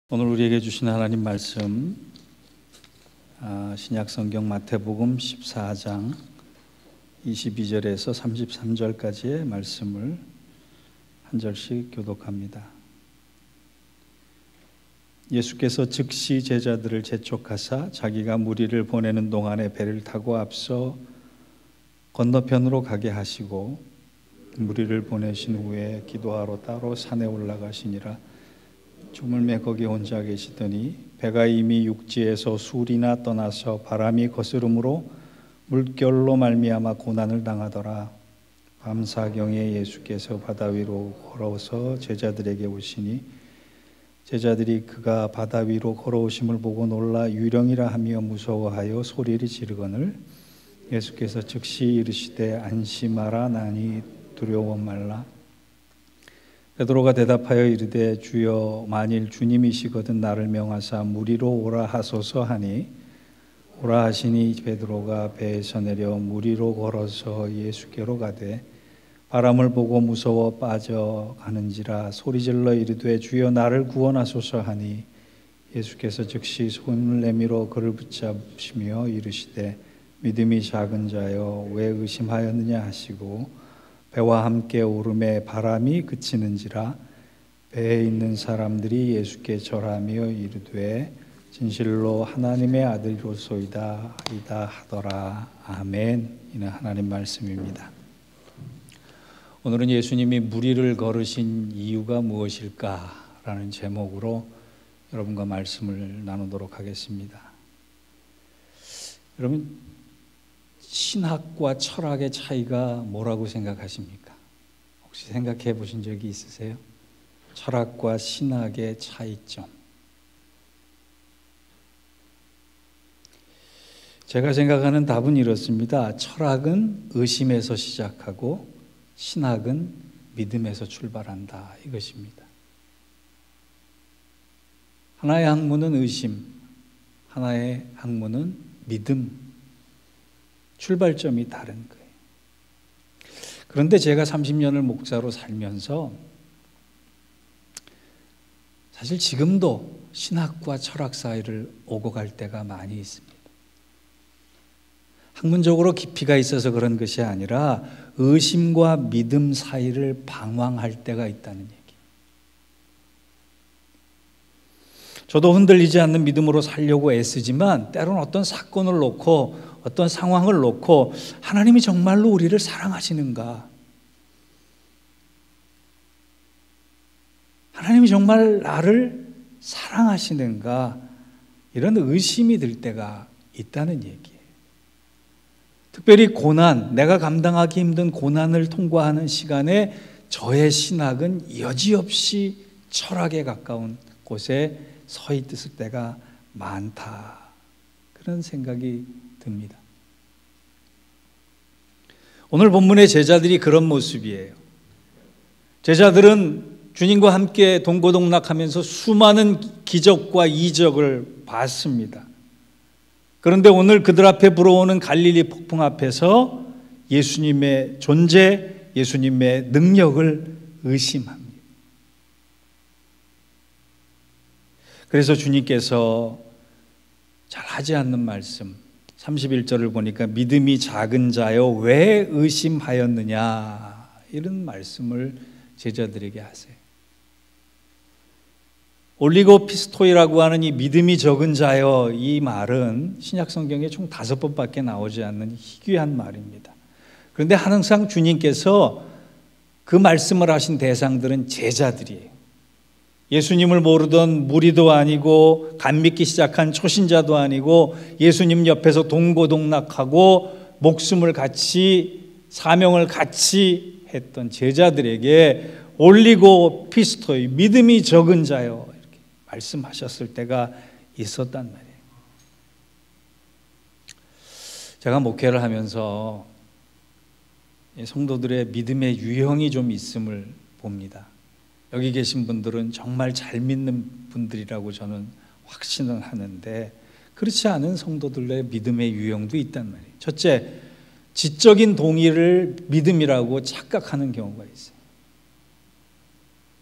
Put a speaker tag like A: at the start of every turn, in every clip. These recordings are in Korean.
A: 오늘 우리에게 주신 하나님 말씀, 신약성경 마태복음 14장 22절에서 33절까지의 말씀을 한 절씩 교독합니다. 예수께서 즉시 제자들을 재촉하사 자기가 무리를 보내는 동안에 배를 타고 앞서 건너편으로 가게 하시고 무리를 보내신 후에 기도하러 따로 산에 올라가시니라. 주물매 거기 혼자 계시더니 배가 이미 육지에서 술이나 떠나서 바람이 거스름으로 물결로 말미암아 고난을 당하더라. 밤사경에 예수께서 바다 위로 걸어서 제자들에게 오시니 제자들이 그가 바다 위로 걸어오심을 보고 놀라 유령이라 하며 무서워하여 소리를 지르거늘 예수께서 즉시 이르시되 안심하라 나니 두려워 말라. 베드로가 대답하여 이르되 주여 만일 주님이시거든 나를 명하사 무리로 오라 하소서 하니 오라 하시니 베드로가 배에서 내려 무리로 걸어서 예수께로 가되 바람을 보고 무서워 빠져가는지라 소리질러 이르되 주여 나를 구원하소서 하니 예수께서 즉시 손을 내밀어 그를 붙잡으시며 이르시되 믿음이 작은 자여 왜 의심하였느냐 하시고 배와 함께 오름에 바람이 그치는지라 배에 있는 사람들이 예수께 절하며 이르되 진실로 하나님의 아들이로소이다 이다 하더라. 아멘. 이는 하나님 말씀입니다. 오늘은 예수님이 무리를 걸으신 이유가 무엇일까라는 제목으로 여러분과 말씀을 나누도록 하겠습니다. 여러분, 신학과 철학의 차이가 뭐라고 생각하십니까? 혹시 생각해 보신 적이 있으세요? 철학과 신학의 차이점. 제가 생각하는 답은 이렇습니다. 철학은 의심에서 시작하고 신학은 믿음에서 출발한다. 이것입니다. 하나의 학문은 의심, 하나의 학문은 믿음. 출발점이 다른 거예요. 그런데 제가 30년을 목사로 살면서 사실 지금도 신학과 철학 사이를 오고 갈 때가 많이 있습니다. 학문적으로 깊이가 있어서 그런 것이 아니라 의심과 믿음 사이를 방황할 때가 있다는 얘기. 저도 흔들리지 않는 믿음으로 살려고 애쓰지만 때로는 어떤 사건을 놓고 어떤 상황을 놓고 하나님이 정말로 우리를 사랑하시는가? 하나님이 정말 나를 사랑하시는가? 이런 의심이 들 때가 있다는 얘기예요. 특별히 고난, 내가 감당하기 힘든 고난을 통과하는 시간에 저의 신학은 여지없이 철학에 가까운 곳에 서 있을 때가 많다. 그런 생각이 듭니다. 오늘 본문의 제자들이 그런 모습이에요. 제자들은 주님과 함께 동고동락하면서 수많은 기적과 이적을 봤습니다. 그런데 오늘 그들 앞에 불어오는 갈릴리 폭풍 앞에서 예수님의 존재, 예수님의 능력을 의심합니다. 그래서 주님께서 잘 하지 않는 말씀 31절을 보니까 믿음이 작은 자여 왜 의심하였느냐 이런 말씀을 제자들에게 하세요. 올리고피스토이라고 하는 이 믿음이 적은 자여 이 말은 신약 성경에 총 5번밖에 나오지 않는 희귀한 말입니다. 그런데 항상 주님께서 그 말씀을 하신 대상들은 제자들이에요. 예수님을 모르던 무리도 아니고 간 믿기 시작한 초신자도 아니고 예수님 옆에서 동고동락하고 목숨을 같이 사명을 같이 했던 제자들에게 올리고 피스토이 믿음이 적은 자요 이렇게 말씀하셨을 때가 있었단 말이에요. 제가 목회를 하면서 성도들의 믿음의 유형이 좀 있음을 봅니다. 여기 계신 분들은 정말 잘 믿는 분들이라고 저는 확신을 하는데 그렇지 않은 성도들의 믿음의 유형도 있단 말이에요. 첫째, 지적인 동의를 믿음이라고 착각하는 경우가 있어요.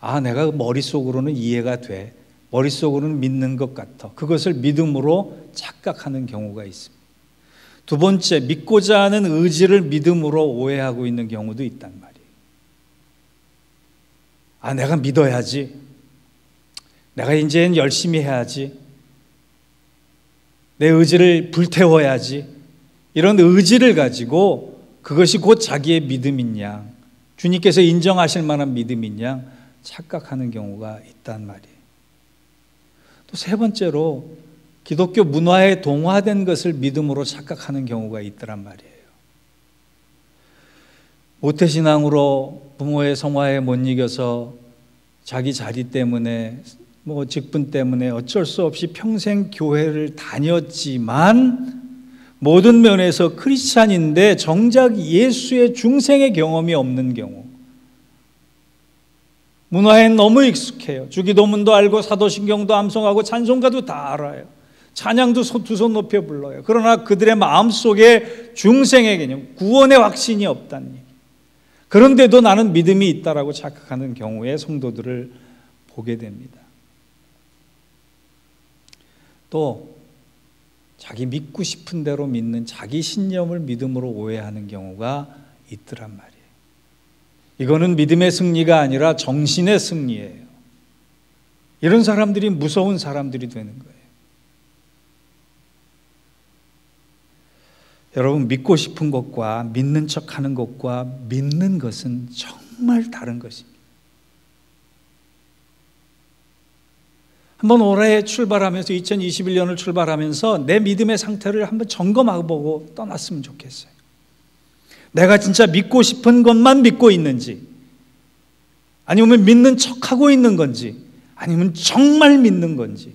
A: 아, 내가 머릿속으로는 이해가 돼. 머릿속으로는 믿는 것 같아 그것을 믿음으로 착각하는 경우가 있습니다. 두 번째, 믿고자 하는 의지를 믿음으로 오해하고 있는 경우도 있단 말이에요. 내가 믿어야지. 내가 이제는 열심히 해야지. 내 의지를 불태워야지. 이런 의지를 가지고 그것이 곧 자기의 믿음인 양, 주님께서 인정하실 만한 믿음인 양 착각하는 경우가 있단 말이에요. 또 세 번째로 기독교 문화에 동화된 것을 믿음으로 착각하는 경우가 있더란 말이에요. 모태신앙으로 부모의 성화에 못 이겨서 자기 자리 때문에 직분 때문에 어쩔 수 없이 평생 교회를 다녔지만 모든 면에서 크리스찬인데 정작 예수의 중생의 경험이 없는 경우, 문화엔 너무 익숙해요. 주기도문도 알고 사도신경도 암송하고 찬송가도 다 알아요. 찬양도 두 손 높여 불러요. 그러나 그들의 마음속에 중생의 개념, 구원의 확신이 없다는 얘기. 그런데도 나는 믿음이 있다라고 착각하는 경우에 성도들을 보게 됩니다. 또 자기 믿고 싶은 대로 믿는 자기 신념을 믿음으로 오해하는 경우가 있더란 말이에요. 이거는 믿음의 승리가 아니라 정신의 승리예요. 이런 사람들이 무서운 사람들이 되는 거예요. 여러분, 믿고 싶은 것과 믿는 척하는 것과 믿는 것은 정말 다른 것입니다. 한번 올해 출발하면서 2021년을 출발하면서 내 믿음의 상태를 한번 점검하고 떠났으면 좋겠어요. 내가 진짜 믿고 싶은 것만 믿고 있는지, 아니면 믿는 척하고 있는 건지, 아니면 정말 믿는 건지.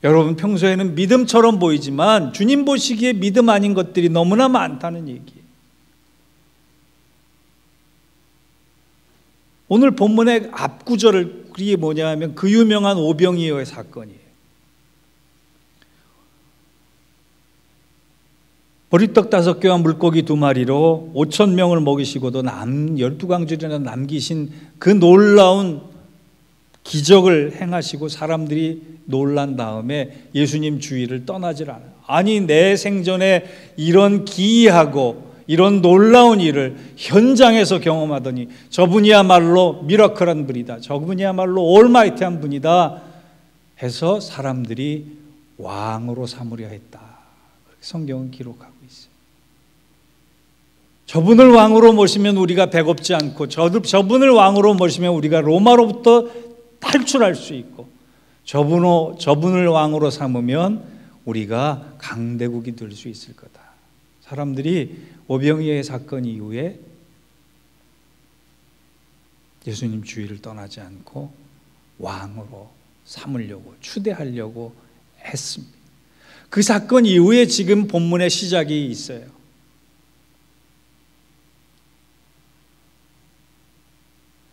A: 여러분, 평소에는 믿음처럼 보이지만 주님 보시기에 믿음 아닌 것들이 너무나 많다는 얘기예요. 오늘 본문의 앞구절을, 그게 뭐냐면 그 유명한 오병이어의 사건이에요. 보리떡 5개와 물고기 2마리로 5,000명을 먹이시고도 12광줄이나 남기신 그 놀라운 기적을 행하시고 사람들이 놀란 다음에 예수님 주위를 떠나질 않아요. 아니, 내 생전에 이런 기이하고 이런 놀라운 일을 현장에서 경험하더니 저분이야말로 미라클한 분이다, 저분이야말로 올마이티한 분이다 해서 사람들이 왕으로 삼으려 했다. 그렇게 성경은 기록하고 있어요. 저분을 왕으로 모시면 우리가 배고프지 않고, 저분을 왕으로 모시면 우리가 로마로부터 탈출할 수 있고, 저분을 왕으로 삼으면 우리가 강대국이 될 수 있을 거다. 사람들이 오병이어의 사건 이후에 예수님 주위를 떠나지 않고 왕으로 삼으려고, 추대하려고 했습니다. 그 사건 이후에 지금 본문의 시작이 있어요.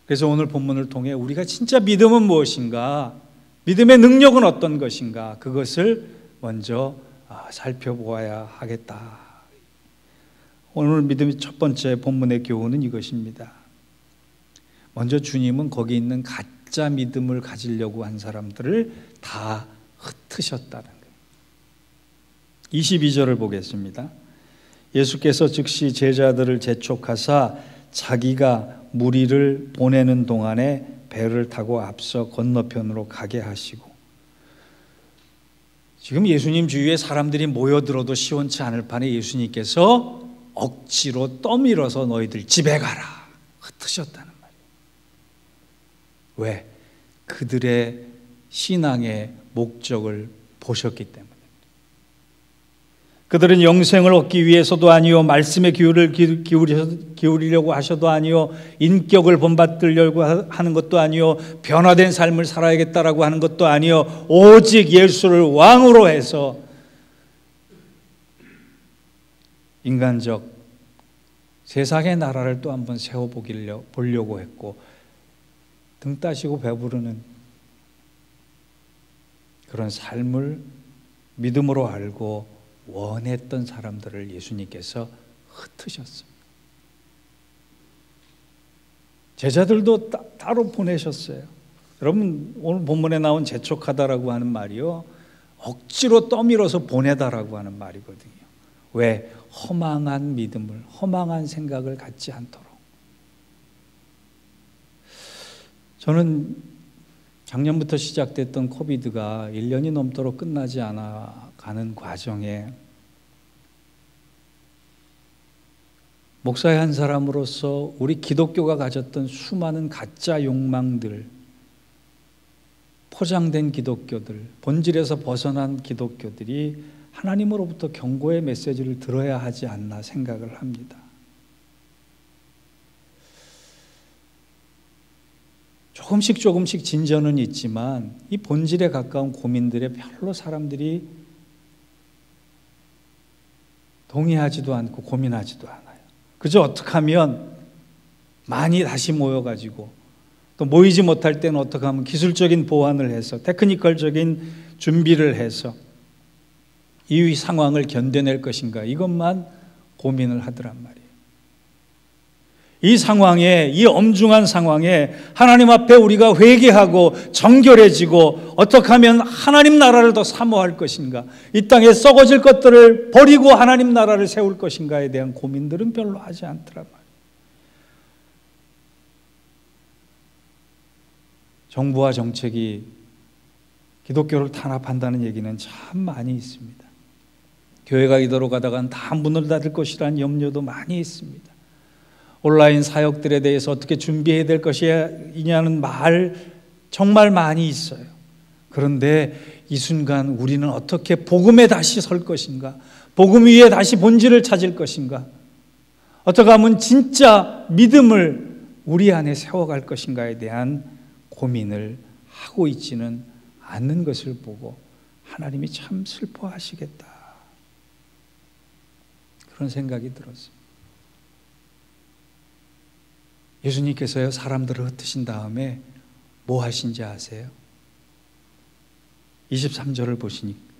A: 그래서 오늘 본문을 통해 우리가 진짜 믿음은 무엇인가, 믿음의 능력은 어떤 것인가, 그것을 먼저 살펴보아야 하겠다. 오늘 믿음의 첫 번째 본문의 교훈은 이것입니다. 먼저 주님은 거기 있는 가짜 믿음을 가지려고 한 사람들을 다 흩으셨다는 거예요. 22절을 보겠습니다. 예수께서 즉시 제자들을 재촉하사 자기가 무리를 보내는 동안에 배를 타고 앞서 건너편으로 가게 하시고, 지금 예수님 주위에 사람들이 모여들어도 시원치 않을 판에 예수님께서 억지로 떠밀어서 너희들 집에 가라 흩으셨다는 말이에요. 왜? 그들의 신앙의 목적을 보셨기 때문에. 그들은 영생을 얻기 위해서도 아니요, 말씀의 귀를 기울이려고 하셔도 아니요, 인격을 본받으려고 하는 것도 아니요, 변화된 삶을 살아야겠다라고 하는 것도 아니요, 오직 예수를 왕으로 해서 인간적 세상의 나라를 또 한번 세워보려고 했고, 등 따시고 배부르는 그런 삶을 믿음으로 알고 원했던 사람들을 예수님께서 흩으셨습니다. 제자들도 따로 보내셨어요. 여러분, 오늘 본문에 나온 재촉하다라고 하는 말이요, 억지로 떠밀어서 보내다라고 하는 말이거든요. 왜? 허망한 믿음을, 허망한 생각을 갖지 않도록. 저는 작년부터 시작됐던 코비드가 1년이 넘도록 끝나지 않아 가는 과정에 목사의 한 사람으로서 우리 기독교가 가졌던 수많은 가짜 욕망들, 포장된 기독교들, 본질에서 벗어난 기독교들이 하나님으로부터 경고의 메시지를 들어야 하지 않나 생각을 합니다. 조금씩 진전은 있지만 이 본질에 가까운 고민들에 별로 사람들이 동의하지도 않고 고민하지도 않아요. 그저 어떻게 하면 많이 다시 모여가지고, 또 모이지 못할 때는 어떻게 하면 기술적인 보완을 해서, 테크니컬적인 준비를 해서 이 상황을 견뎌낼 것인가, 이것만 고민을 하더란 말이에요. 이 상황에, 이 엄중한 상황에 하나님 앞에 우리가 회개하고 정결해지고 어떻게 하면 하나님 나라를 더 사모할 것인가, 이 땅에 썩어질 것들을 버리고 하나님 나라를 세울 것인가에 대한 고민들은 별로 하지 않더란 말이에요. 정부와 정책이 기독교를 탄압한다는 얘기는 참 많이 있습니다. 교회가 이대로 가다간 다 문을 닫을 것이라는 염려도 많이 있습니다. 온라인 사역들에 대해서 어떻게 준비해야 될 것이냐는 말 정말 많이 있어요. 그런데 이 순간 우리는 어떻게 복음에 다시 설 것인가, 복음 위에 다시 본질을 찾을 것인가, 어떻게 하면 진짜 믿음을 우리 안에 세워갈 것인가에 대한 고민을 하고 있지는 않는 것을 보고 하나님이 참 슬퍼하시겠다, 그런 생각이 들었습니다. 예수님께서요, 사람들을 흩으신 다음에 뭐 하신지 아세요? 23절을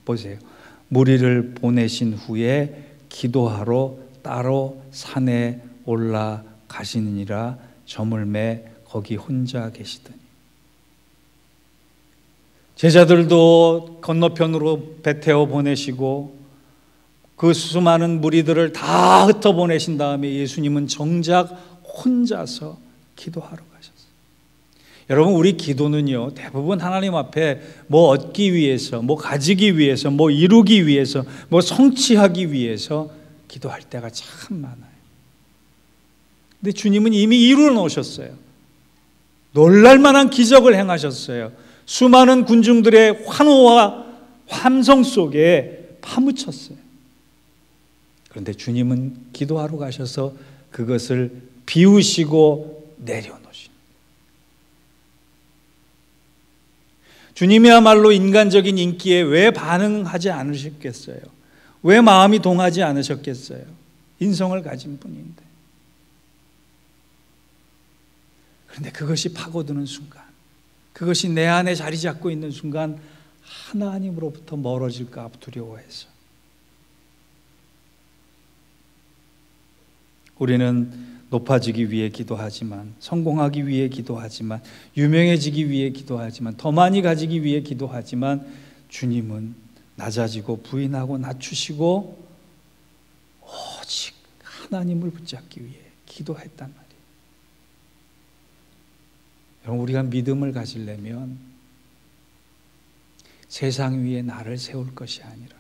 A: 보세요. 무리를 보내신 후에 기도하러 따로 산에 올라가시느니라. 저물매 거기 혼자 계시더니. 제자들도 건너편으로 배 태워 보내시고 그 수많은 무리들을 다 흩어 보내신 다음에 예수님은 정작 혼자서 기도하러 가셨어요. 여러분, 우리 기도는요, 대부분 하나님 앞에 뭐 얻기 위해서, 뭐 가지기 위해서, 뭐 이루기 위해서, 뭐 성취하기 위해서 기도할 때가 참 많아요. 근데 주님은 이미 이루어 놓으셨어요. 놀랄만한 기적을 행하셨어요. 수많은 군중들의 환호와 함성 속에 파묻혔어요. 그런데 주님은 기도하러 가셔서 그것을 비우시고 내려놓으신. 주님이야말로 인간적인 인기에 왜 반응하지 않으셨겠어요? 왜 마음이 동하지 않으셨겠어요? 인성을 가진 분인데. 그런데 그것이 파고드는 순간, 그것이 내 안에 자리 잡고 있는 순간 하나님으로부터 멀어질까 두려워해서 우리는 높아지기 위해 기도하지만, 성공하기 위해 기도하지만, 유명해지기 위해 기도하지만, 더 많이 가지기 위해 기도하지만, 주님은 낮아지고 부인하고 낮추시고 오직 하나님을 붙잡기 위해 기도했단 말이에요. 여러분, 우리가 믿음을 가지려면 세상 위에 나를 세울 것이 아니라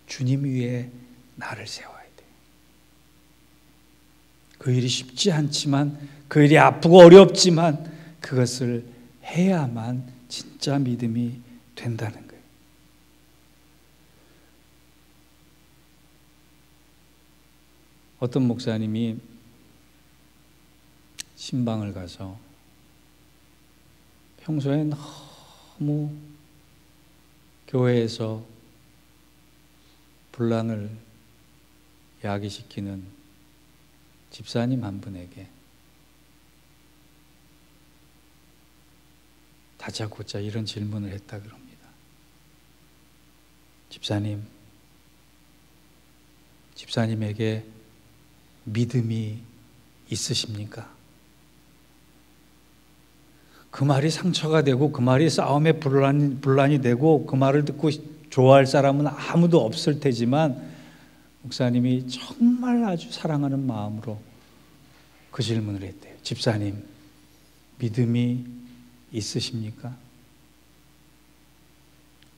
A: 주님 위에 나를 세워야 돼요. 그 일이 쉽지 않지만, 그 일이 아프고 어렵지만 그것을 해야만 진짜 믿음이 된다는 거예요. 어떤 목사님이 신방을 가서 평소에 너무 교회에서 분란을 야기시키는 집사님 한 분에게 다짜고짜 이런 질문을 했다 그럽니다. 집사님에게 믿음이 있으십니까? 그 말이 상처가 되고 그 말이 싸움의 분란이 되고 그 말을 듣고 좋아할 사람은 아무도 없을 테지만 목사님이 정말 아주 사랑하는 마음으로 그 질문을 했대요. 집사님, 믿음이 있으십니까?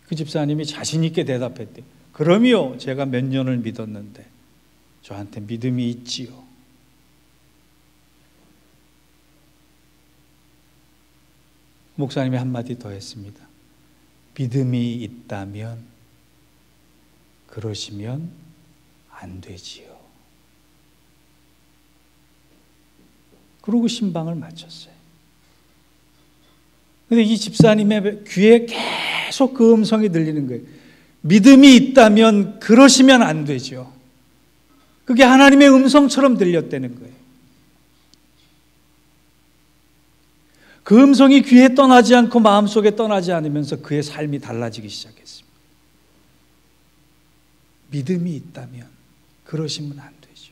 A: 그 집사님이 자신 있게 대답했대요. 그럼요, 제가 몇 년을 믿었는데 저한테 믿음이 있지요. 목사님이 한마디 더 했습니다. 믿음이 있다면 그러시면 안 되지요. 그러고 신방을 마쳤어요. 그런데 이 집사님의 귀에 계속 그 음성이 들리는 거예요. 믿음이 있다면 그러시면 안 되죠. 그게 하나님의 음성처럼 들렸다는 거예요. 그 음성이 귀에 떠나지 않고 마음속에 떠나지 않으면서 그의 삶이 달라지기 시작했습니다. 믿음이 있다면 그러시면 안 되죠.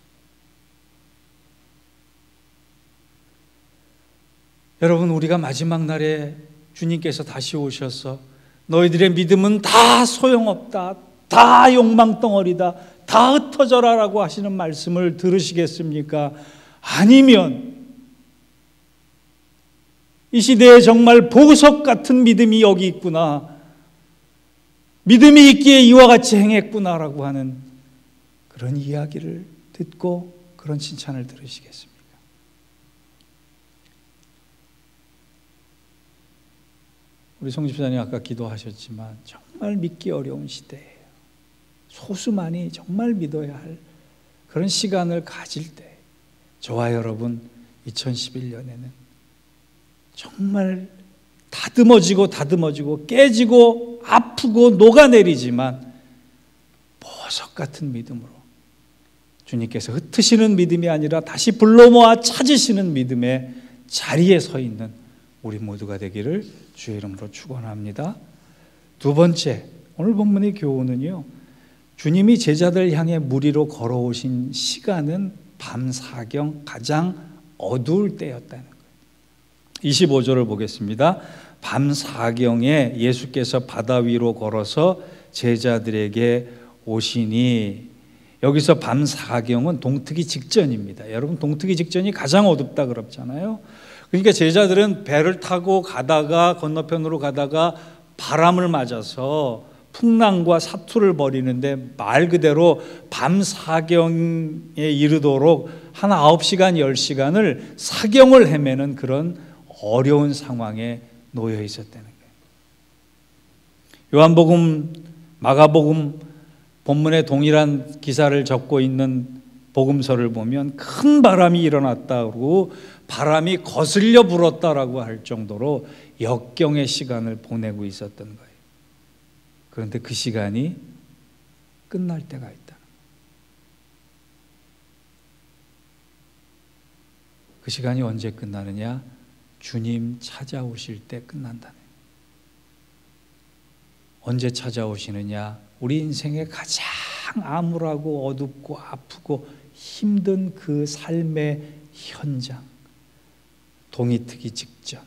A: 여러분, 우리가 마지막 날에 주님께서 다시 오셔서 너희들의 믿음은 다 소용없다, 다 욕망덩어리다, 다 흩어져라 라고 하시는 말씀을 들으시겠습니까? 아니면 이 시대에 정말 보석 같은 믿음이 여기 있구나, 믿음이 있기에 이와 같이 행했구나라고 하는 그런 이야기를 듣고 그런 칭찬을 들으시겠습니까? 우리 송 집사님 아까 기도하셨지만 정말 믿기 어려운 시대예요. 소수만이 정말 믿어야 할 그런 시간을 가질 때 저와 여러분 2011년에는 정말 다듬어지고 깨지고 아프고 녹아내리지만 보석 같은 믿음으로 주님께서 흩으시는 믿음이 아니라 다시 불러 모아 찾으시는 믿음의 자리에 서 있는 우리 모두가 되기를 주의 이름으로 축원합니다. 두 번째, 오늘 본문의 교훈은요, 주님이 제자들 향해 무리로 걸어오신 시간은 밤 사경 가장 어두울 때였다는 거예요. 25절을 보겠습니다. 밤 사경에 예수께서 바다 위로 걸어서 제자들에게 오시니, 여기서 밤 사경은 동트기 직전입니다. 여러분, 동트기 직전이 가장 어둡다 그랬잖아요. 그러니까 제자들은 배를 타고 가다가 건너편으로 가다가 바람을 맞아서 풍랑과 사투를 벌이는데 말 그대로 밤 사경에 이르도록 한 9시간, 10시간을 사경을 헤매는 그런 어려운 상황에 놓여 있었다는 거예요. 요한복음, 마가복음 본문에 동일한 기사를 적고 있는 복음서를 보면 큰 바람이 일어났다고, 바람이 거슬려 불었다라고 할 정도로 역경의 시간을 보내고 있었던 거예요. 그런데 그 시간이 끝날 때가 있다. 그 시간이 언제 끝나느냐? 주님 찾아오실 때 끝난다네. 언제 찾아오시느냐? 우리 인생의 가장 암울하고 어둡고 아프고 힘든 그 삶의 현장, 동이 트기 직전,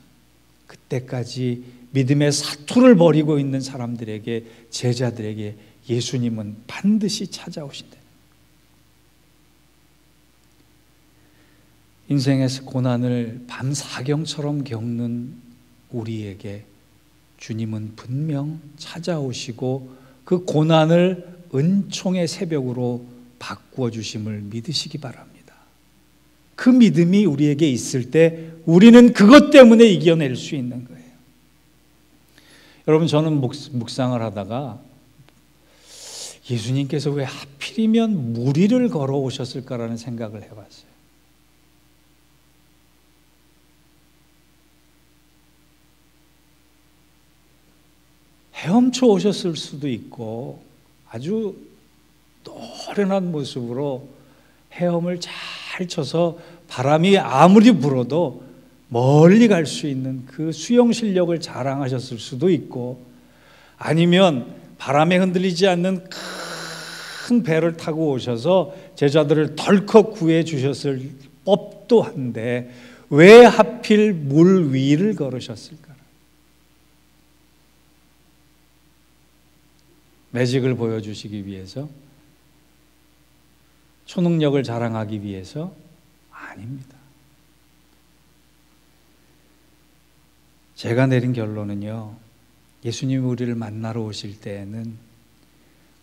A: 그때까지 믿음의 사투를 벌이고 있는 사람들에게, 제자들에게 예수님은 반드시 찾아오신다. 인생에서 고난을 밤 사경처럼 겪는 우리에게 주님은 분명 찾아오시고 그 고난을 은총의 새벽으로 바꾸어 주심을 믿으시기 바랍니다. 그 믿음이 우리에게 있을 때 우리는 그것 때문에 이겨낼 수 있는 거예요. 여러분, 저는 묵상을 하다가 예수님께서 왜 하필이면 무리를 걸어오셨을까라는 생각을 해봤어요. 헤엄쳐 오셨을 수도 있고 아주 노련한 모습으로 헤엄을 잘 쳐서 바람이 아무리 불어도 멀리 갈 수 있는 그 수영 실력을 자랑하셨을 수도 있고, 아니면 바람에 흔들리지 않는 큰 배를 타고 오셔서 제자들을 덜컥 구해 주셨을 법도 한데, 왜 하필 물 위를 걸으셨을까? 매직을 보여주시기 위해서? 초능력을 자랑하기 위해서? 아닙니다. 제가 내린 결론은요, 예수님이 우리를 만나러 오실 때에는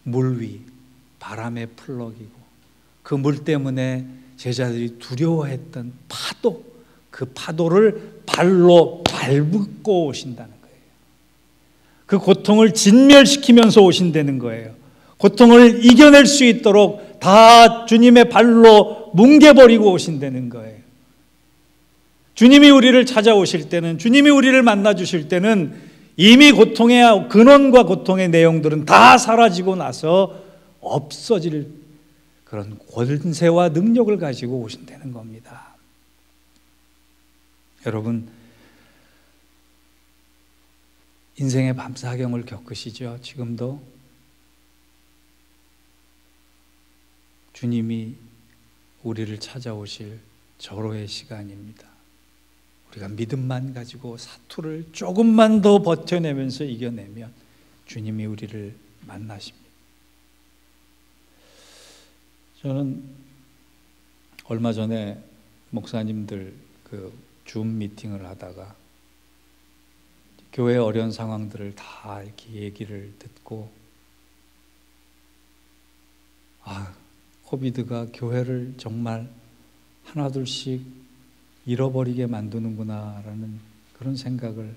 A: 물 위, 바람에 풀럭이고 그 물 때문에 제자들이 두려워했던 파도, 그 파도를 발로 밟고 오신다는 거예요. 그 고통을 진멸시키면서 오신다는 거예요. 고통을 이겨낼 수 있도록 다 주님의 발로 뭉개버리고 오신다는 거예요. 주님이 우리를 찾아오실 때는, 주님이 우리를 만나 주실 때는 이미 고통의 근원과 고통의 내용들은 다 사라지고 나서 없어질 그런 권세와 능력을 가지고 오신다는 겁니다. 여러분, 인생의 밤사경을 겪으시죠? 지금도 주님이 우리를 찾아오실 절호의 시간입니다. 우리가 믿음만 가지고 사투를 조금만 더 버텨내면서 이겨내면 주님이 우리를 만나십니다. 저는 얼마 전에 목사님들 줌 미팅을 하다가 교회 어려운 상황들을 다 이렇게 얘기를 듣고, 코비드가 교회를 정말 하나둘씩 잃어버리게 만드는구나라는 그런 생각을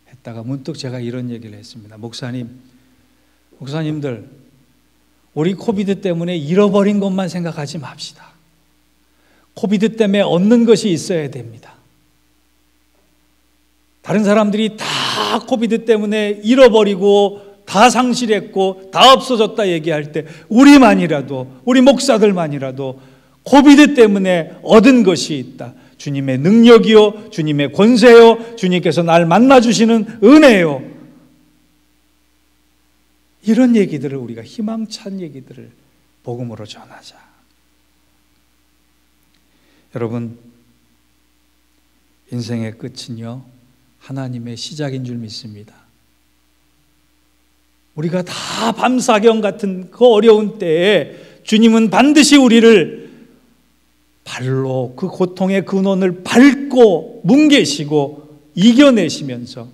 A: 했다가 문득 제가 이런 얘기를 했습니다. 목사님들, 우리 코비드 때문에 잃어버린 것만 생각하지 맙시다. 코비드 때문에 얻는 것이 있어야 됩니다. 다른 사람들이 다 코비드 때문에 잃어버리고 다 상실했고 다 없어졌다 얘기할 때 우리만이라도, 우리 목사들만이라도 코비드 때문에 얻은 것이 있다. 주님의 능력이요, 주님의 권세요, 주님께서 날 만나주시는 은혜요. 이런 얘기들을, 우리가 희망찬 얘기들을 복음으로 전하자. 여러분, 인생의 끝은요, 하나님의 시작인 줄 믿습니다. 우리가 다 밤사경 같은 그 어려운 때에 주님은 반드시 우리를 발로 그 고통의 근원을 밟고 뭉개시고 이겨내시면서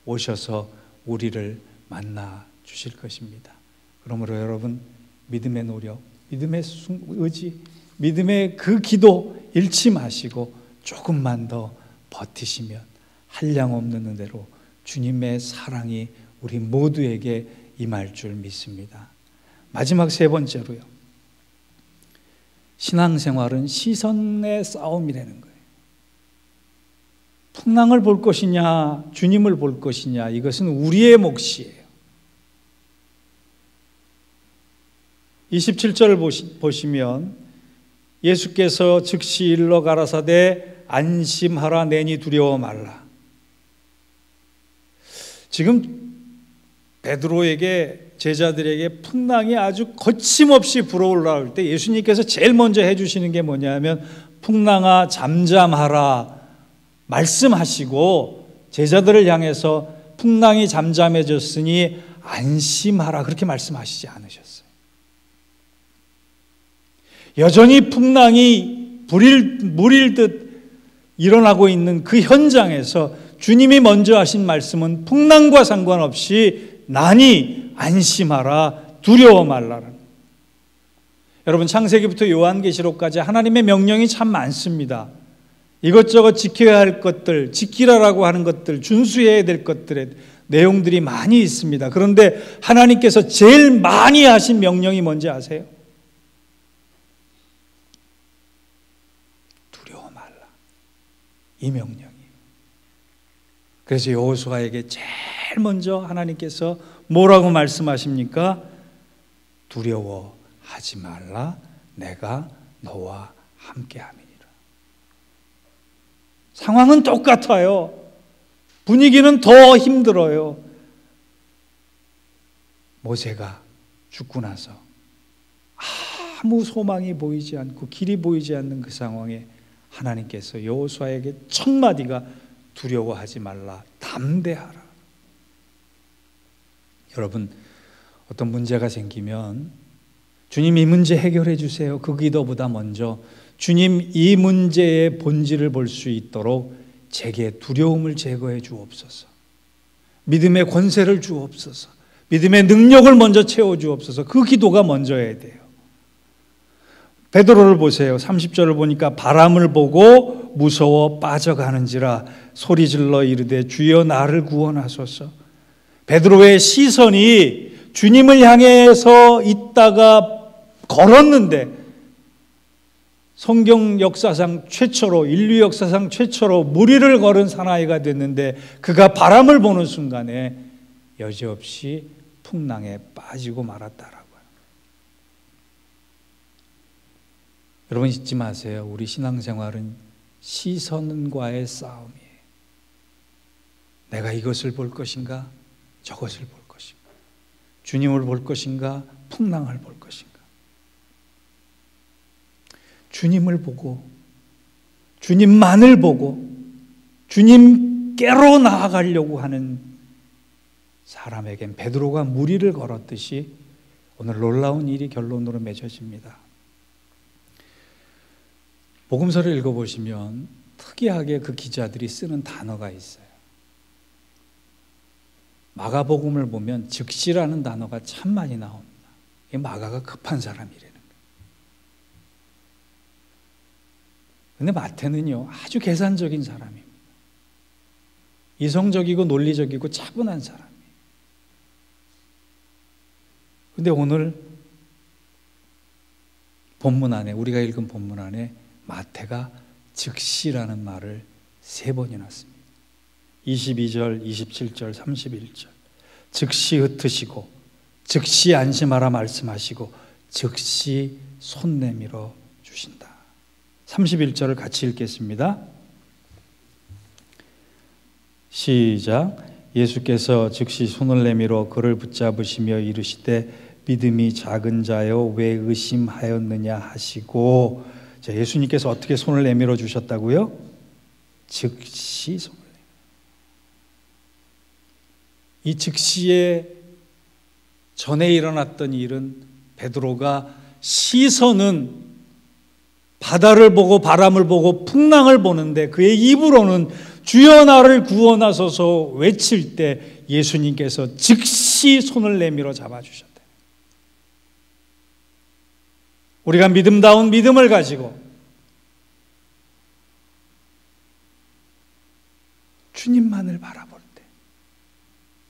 A: 오셔서 우리를 만나 주실 것입니다. 그러므로 여러분, 믿음의 노력, 믿음의 의지, 믿음의 그 기도 잃지 마시고 조금만 더 버티시면 한량없는 은혜로 주님의 사랑이 우리 모두에게 임할 줄 믿습니다. 마지막 세 번째로요, 신앙생활은 시선의 싸움이라는 거예요. 풍랑을 볼 것이냐, 주님을 볼 것이냐, 이것은 우리의 몫이에요. 27절을 보시면 예수께서 즉시 일러 가라사대 안심하라, 내니 두려워 말라. 지금 베드로에게, 제자들에게 풍랑이 아주 거침없이 불어올라올 때 예수님께서 제일 먼저 해주시는 게 뭐냐면 풍랑아 잠잠하라 말씀하시고, 제자들을 향해서 풍랑이 잠잠해졌으니 안심하라 그렇게 말씀하시지 않으셨어요. 여전히 풍랑이 물일 듯 일어나고 있는 그 현장에서 주님이 먼저 하신 말씀은 풍랑과 상관없이 나니 안심하라, 두려워 말라라는. 여러분, 창세기부터 요한계시록까지 하나님의 명령이 참 많습니다. 이것저것 지켜야 할 것들, 지키라라고 하는 것들, 준수해야 될 것들의 내용들이 많이 있습니다. 그런데 하나님께서 제일 많이 하신 명령이 뭔지 아세요? 두려워 말라, 이 명령이에요. 그래서 여호수아에게 제일 먼저 하나님께서 뭐라고 말씀하십니까? 두려워하지 말라, 내가 너와 함께함이니라. 상황은 똑같아요. 분위기는 더 힘들어요. 모세가 죽고 나서 아무 소망이 보이지 않고 길이 보이지 않는 그 상황에 하나님께서 여호수아에게 첫 마디가 두려워하지 말라, 담대하라. 여러분, 어떤 문제가 생기면 주님 이 문제 해결해 주세요. 그 기도보다 먼저 주님 이 문제의 본질을 볼 수 있도록 제게 두려움을 제거해 주옵소서. 믿음의 권세를 주옵소서. 믿음의 능력을 먼저 채워 주옵소서. 그 기도가 먼저여야 돼요. 베드로를 보세요. 30절을 보니까 바람을 보고 무서워 빠져가는지라 소리질러 이르되 주여 나를 구원하소서. 베드로의 시선이 주님을 향해서 있다가 걸었는데 성경 역사상 최초로, 인류 역사상 최초로 무리를 걸은 사나이가 됐는데 그가 바람을 보는 순간에 여지없이 풍랑에 빠지고 말았다라고요. 여러분 잊지 마세요. 우리 신앙생활은 시선과의 싸움이에요. 내가 이것을 볼 것인가? 저것을 볼 것인가? 주님을 볼 것인가? 풍랑을 볼 것인가? 주님을 보고 주님만을 보고 주님께로 나아가려고 하는 사람에겐 베드로가 무리를 걸었듯이 오늘 놀라운 일이 결론으로 맺어집니다. 복음서를 읽어보시면 특이하게 그 기자들이 쓰는 단어가 있어요. 마가복음을 보면 즉시라는 단어가 참 많이 나옵니다. 이 마가가 급한 사람이라는 거예요. 근데 마태는요, 아주 계산적인 사람입니다. 이성적이고 논리적이고 차분한 사람이에요. 근데 오늘 본문 안에, 우리가 읽은 본문 안에 마태가 즉시라는 말을 3번이나 씁니다. 22절, 27절, 31절. 즉시 흩으시고 즉시 안심하라 말씀하시고 즉시 손 내밀어 주신다. 31절을 같이 읽겠습니다. 시작. 예수께서 즉시 손을 내밀어 그를 붙잡으시며 이르시되 믿음이 작은 자여 왜 의심하였느냐 하시고, 자, 예수님께서 어떻게 손을 내밀어 주셨다고요? 즉시 손을 내밀어. 이 즉시에 전에 일어났던 일은 베드로가 시선은 바다를 보고 바람을 보고 풍랑을 보는데 그의 입으로는 주여 나를 구원하소서 외칠 때 예수님께서 즉시 손을 내밀어 잡아주셨다. 우리가 믿음다운 믿음을 가지고 주님만을 바라볼 때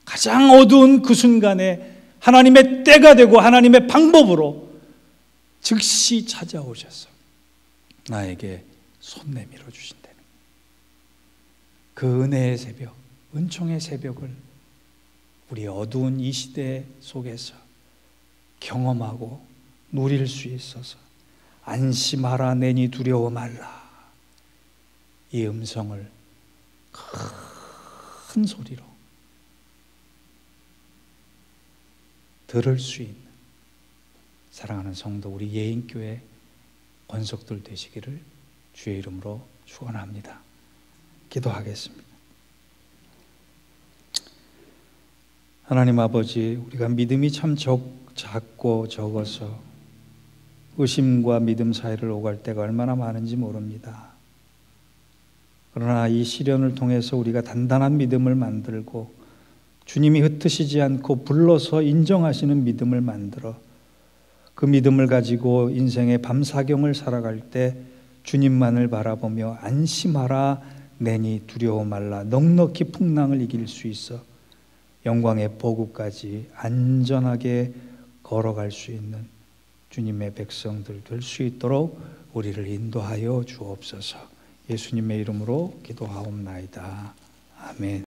A: 가장 어두운 그 순간에 하나님의 때가 되고 하나님의 방법으로 즉시 찾아오셔서 나에게 손 내밀어 주신다는 그 은혜의 새벽, 은총의 새벽을 우리 어두운 이 시대 속에서 경험하고 누릴 수 있어서 안심하라 내니 두려워 말라, 이 음성을 큰 소리로 들을 수 있는 사랑하는 성도, 우리 예인교회 권속들 되시기를 주의 이름으로 축원합니다. 기도하겠습니다. 하나님 아버지, 우리가 믿음이 참 작고 적어서 의심과 믿음 사이를 오갈 때가 얼마나 많은지 모릅니다. 그러나 이 시련을 통해서 우리가 단단한 믿음을 만들고 주님이 흩으시지 않고 불러서 인정하시는 믿음을 만들어 그 믿음을 가지고 인생의 밤사경을 살아갈 때 주님만을 바라보며 안심하라 내니 두려워 말라 넉넉히 풍랑을 이길 수 있어 영광의 보구까지 안전하게 걸어갈 수 있는 주님의 백성들 될 수 있도록 우리를 인도하여 주옵소서. 예수님의 이름으로 기도하옵나이다. 아멘.